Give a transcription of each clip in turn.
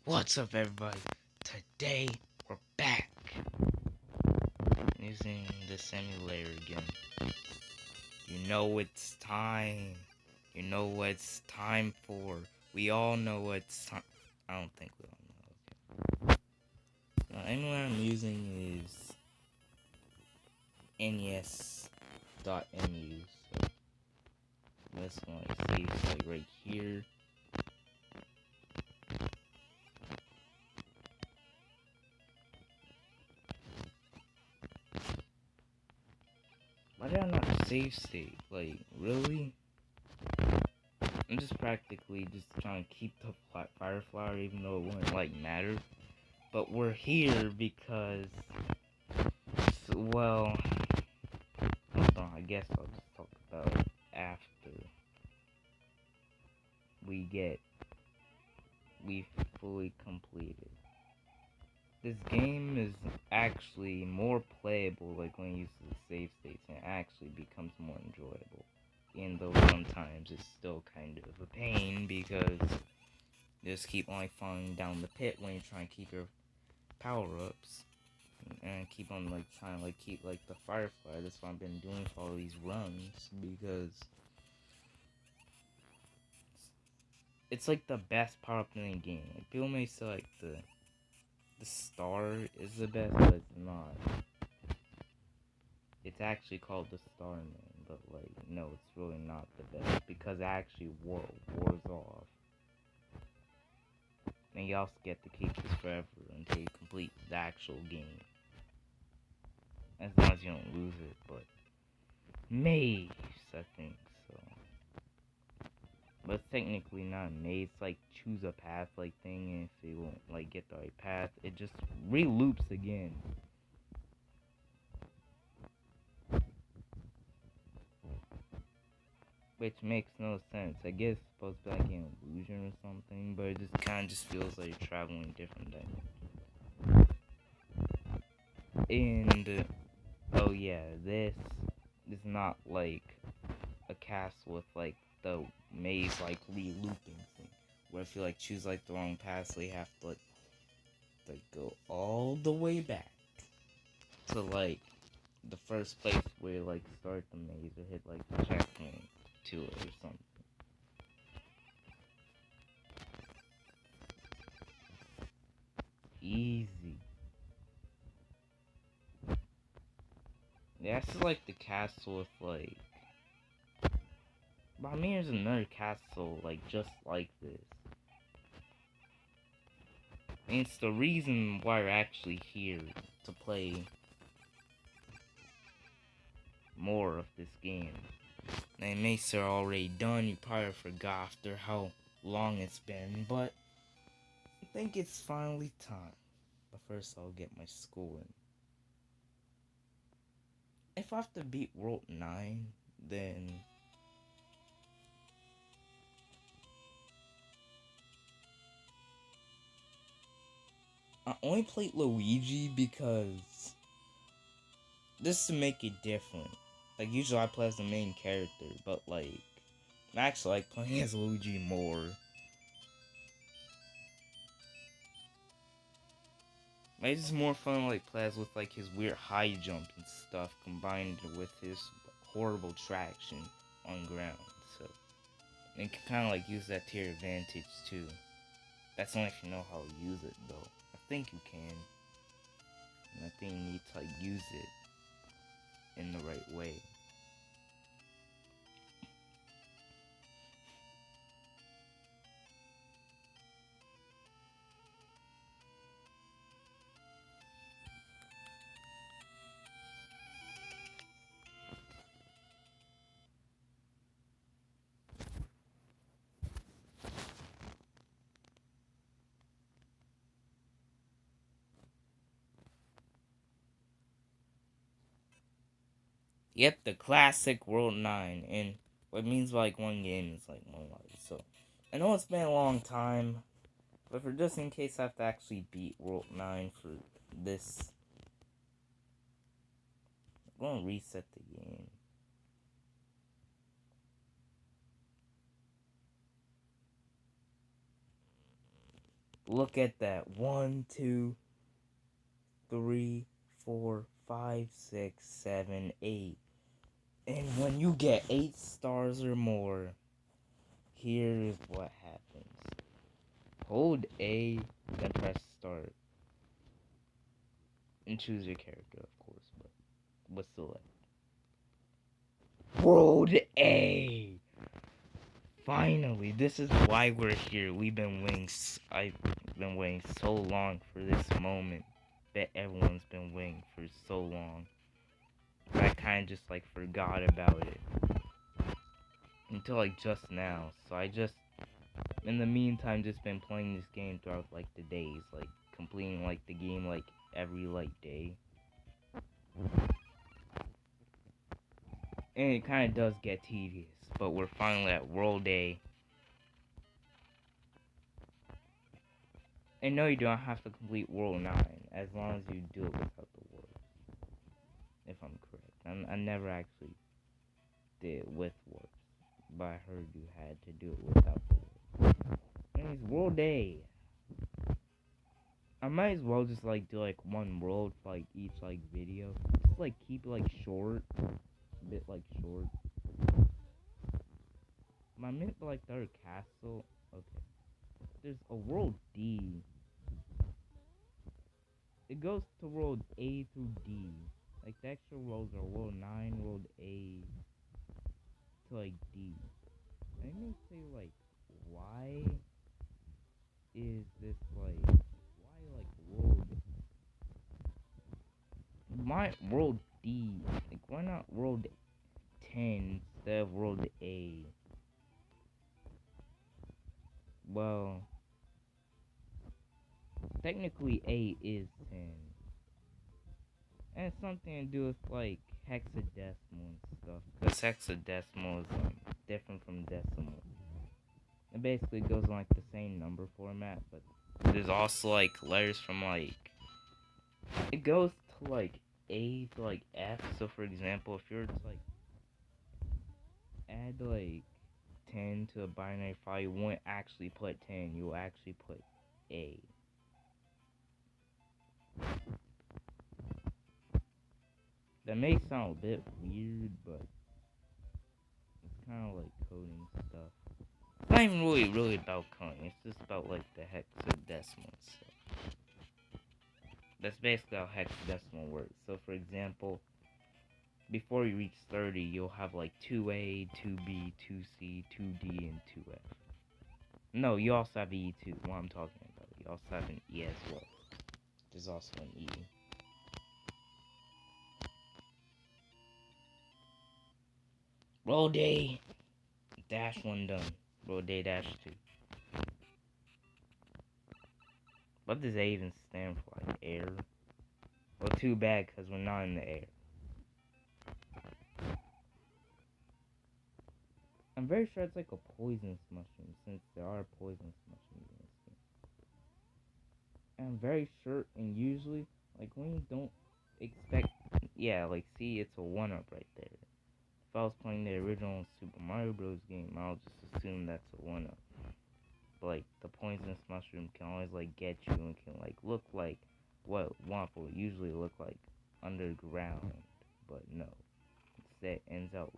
What's up, everybody? Today we're back using the simulator again. You know it's time. You know what it's time for. We all know what it's time. I don't think we all know. Okay. Now, anyway, I'm using is nes.mu. So this one I see like right here. Why did I not save state? Like, really? I'm just practically just trying to keep the fire flower even though it wouldn't, like, matter. But we're here because, well, hold on, I guess I'll just talk about it after we fully completed. This game is actually more playable, like, when you use the save states, and it actually becomes more enjoyable. Even though sometimes it's still kind of a pain because you just keep on falling down the pit when you're trying to keep your power-ups. And keep on like trying to like keep like the firefly. That's what I've been doing for all these runs because it's like the best power up in the game. Like people may say like the star is the best, but it's not. It's actually called the star name, but like no, it's really not the best because it actually wars off. And you also get to keep this forever until you complete the actual game. As long as you don't lose it, but maze, I think so. But it's technically not a maze, it's like choose a path like thing, and if you won't like get the right path, it just re-loops again. Which makes no sense. I guess it's supposed to be like an illusion or something, but it just kinda just feels like you're traveling different things. And oh yeah, this is not like a castle with like the maze like re-looping thing. Where if you like choose like the wrong path, so you have to like go all the way back to like the first place where you like start the maze or hit like the checkpoint to it or something. Easy. Yeah, this is like the castle with like. But I mean, there's another castle like just like this. And it's the reason why we're actually here to play more of this game. The mates are already done. You probably forgot after how long it's been, but I think it's finally time. But first, I'll get my scoring. If I have to beat World 9, then I only played Luigi because this to make it different. Like usually I play as the main character, but like I actually like playing as Luigi more. It's just more fun like play as with like his weird high jump and stuff combined with his horrible traction on ground. So you can kind of like use that to your advantage too. That's only if you know how to use it though. I think you can. And I think you need to like use it in the right way. Yep, the classic World 9. And what it means by like one game is like one life. So I know it's been a long time, but for just in case I have to actually beat World 9 for this, I'm going to reset the game. Look at that. 1, 2, 3, 4, 5, 6, 7, 8. And when you get 8 stars or more, here's what happens. Hold A, then press start. And choose your character, of course, but select. World A! Finally, this is why we're here. I've been waiting so long for this moment. Bet everyone's been waiting for so long. But I kind of just, like, forgot about it. Until, like, just now. So I just, in the meantime, just been playing this game throughout, like, the days. Like, completing, like, the game, like, every, like, day. And it kind of does get tedious. But we're finally at World A. And no, you don't have to complete World 9, as long as you do it without the words. If I'm correct. I never actually did it with words. But I heard you had to do it without the words. And it's World A. I might as well just, like, do, like, one world for, like, each, like, video. Just, like, keep it, like, short. A bit, like, short. I meant, like, the other castle. Okay. There's a World D. It goes to World A through D. Like, the extra worlds are World 9, World A, to, like, D. I may say, like, why is this, like, why, like, World D? Like, why not World 10 instead of World A? Well, technically A is 10. And it's something to do with, like, hexadecimal and stuff. Because hexadecimal is, different from decimal. It basically goes on, like, the same number format, but there's also, like, letters from, like, it goes to, like, A to, like, F. So, for example, if you're to, like, add, like, 10 to a binary file, you won't actually put 10. You'll actually put A. That may sound a bit weird, but it's kind of like coding stuff. It's not even really about coding. It's just about, like, the hexadecimal stuff. That's basically how hexadecimal works. So, for example, before you reach 30, you'll have, like, 2A, 2B, 2C, 2D, and 2F. No, you also have E too, what I'm talking about. You also have an E as well. There's also an E. Roll day dash 1 done. Roll day dash 2. What does A even stand for? Like, air? Well, too bad, because we're not in the air. I'm very sure it's like a poisonous mushroom, since there are poisonous mushrooms in this game. And I'm very sure, and usually, like, when you don't expect, yeah, like, see, it's a 1-up right there. If I was playing the original Super Mario Bros. Game, I'll just assume that's a 1-up. But, like, the poisonous mushroom can always, like, get you and can, like, look like what Wampa would usually look like underground. But no. Instead, it ends up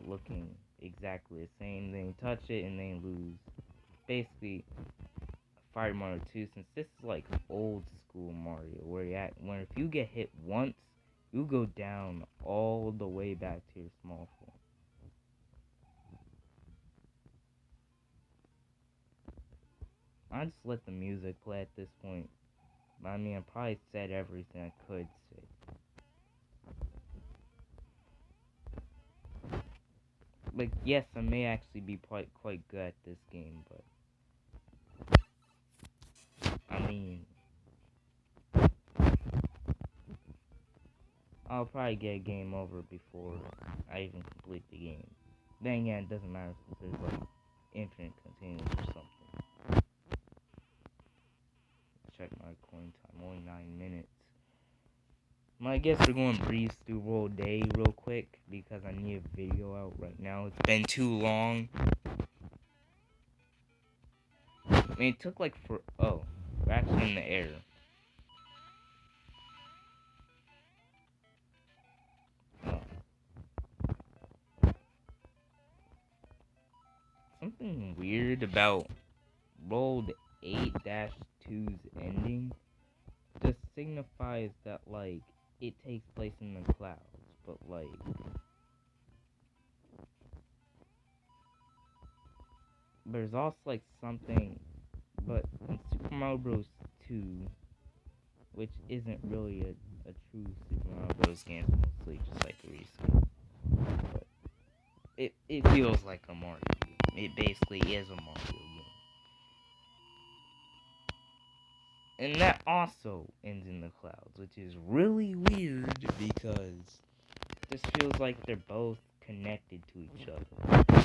looking exactly the same. Then you touch it and then you lose. Basically, Fire Mario 2, since this is like old school Mario, where if you get hit once, you go down all the way back to your small form. I just let the music play at this point. I mean, I probably said everything I could say. Like, yes, I may actually be quite good at this game, but I mean, I'll probably get a game over before I even complete the game. Then again, it doesn't matter since there's like infinite continues or something. Check my coin time, only 9 minutes. Well, I guess we're going to breeze through World Day real quick because I need a video out right now. It's been too long. I mean, it took like for oh, we're actually in the air. Oh. Something weird about World 8-2's ending just signifies that like it takes place in the clouds, but like there's also like something, but in Super Mario Bros. 2, which isn't really a true Super Mario Bros. Game, it's mostly just like a reskin, but it feels like a Mario game. It basically is a Mario game. And that also ends in the clouds, which is really weird because this feels like they're both connected to each other.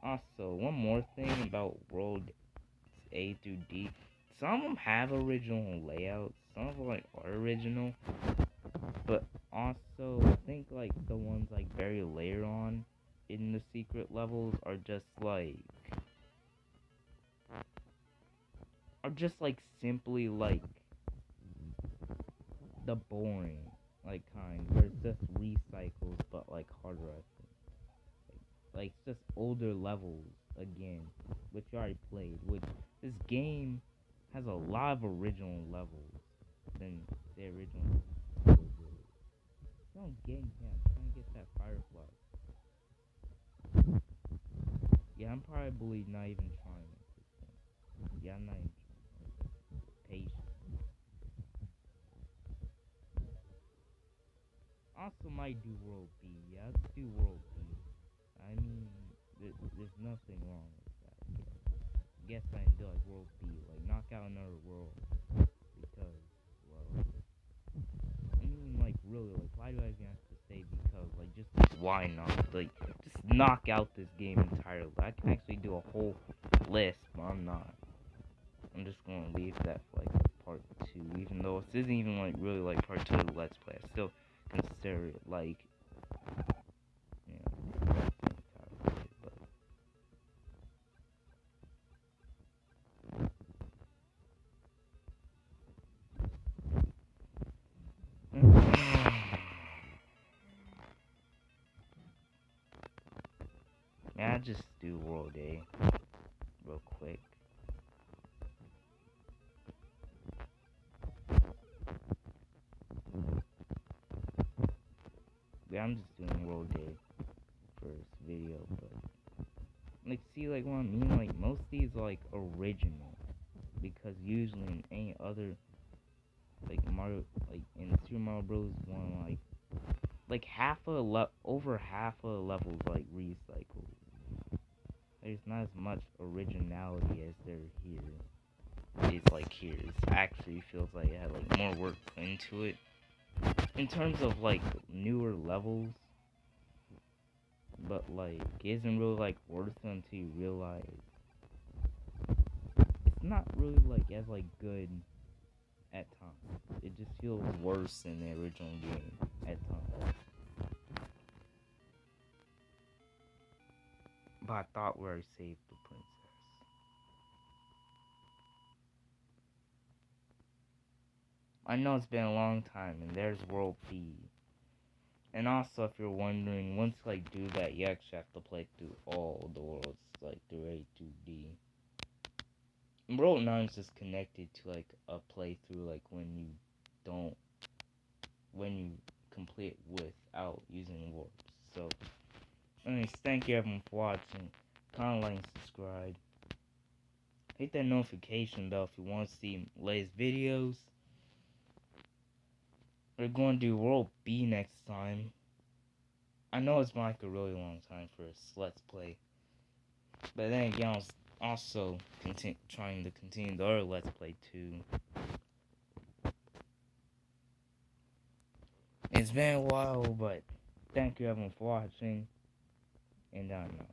Also, one more thing about World A through D. Some of them have original layouts, some of them like are original, but also I think like the ones like very later on in the secret levels are just like simply like the boring like kind where it's just recycles but like harder I think. Like it's just older levels again, which you already played. Which this game has a lot of original levels than the original. No, I'm getting here. I'm trying to get that firefly. Yeah, I'm probably not even trying at this point. Yeah, I'm not even trying. Patient. Also might do World B. Yeah, let's do World B. I mean, there's nothing wrong with that. Guess I can do like World B, like knock out another world because, well, I mean, like really, like why do I even have to say because? Like just why not? Like just knock out this game entirely. I can actually do a whole list, but I'm not. I'm just gonna leave that for like part two, even though this isn't even like really like part two of the Let's Play. I still consider it like, you know, but yeah, I just do World A real quick. Yeah, I'm just doing World A for this video, but like, see, like what I mean, like most of these are like original, because usually in any other like Mario, like in Super Mario Bros. 1, like over half of the levels like recycled. There's not as much originality as there here is like here. It actually feels like it had like more work put into it. In terms of like newer levels, but like it isn't really like worth it until you realize it's not really like as like good at times. It just feels worse than the original game at times. But I thought where I saved the princess. I know it's been a long time, and there's World B. And also, if you're wondering, once you like do that, you actually have to play through all the worlds, like through A to D. World 9 is just connected to like a playthrough, like don't, when you complete without using warps. So, anyways, thank you everyone for watching. Comment, like, and subscribe. Hit that notification bell if you want to see latest videos. We're going to do World B next time. I know it's been like a really long time for a Let's Play. But then again, I was also trying to continue the other Let's Play too. It's been a while, but thank you everyone for watching. And I'm out.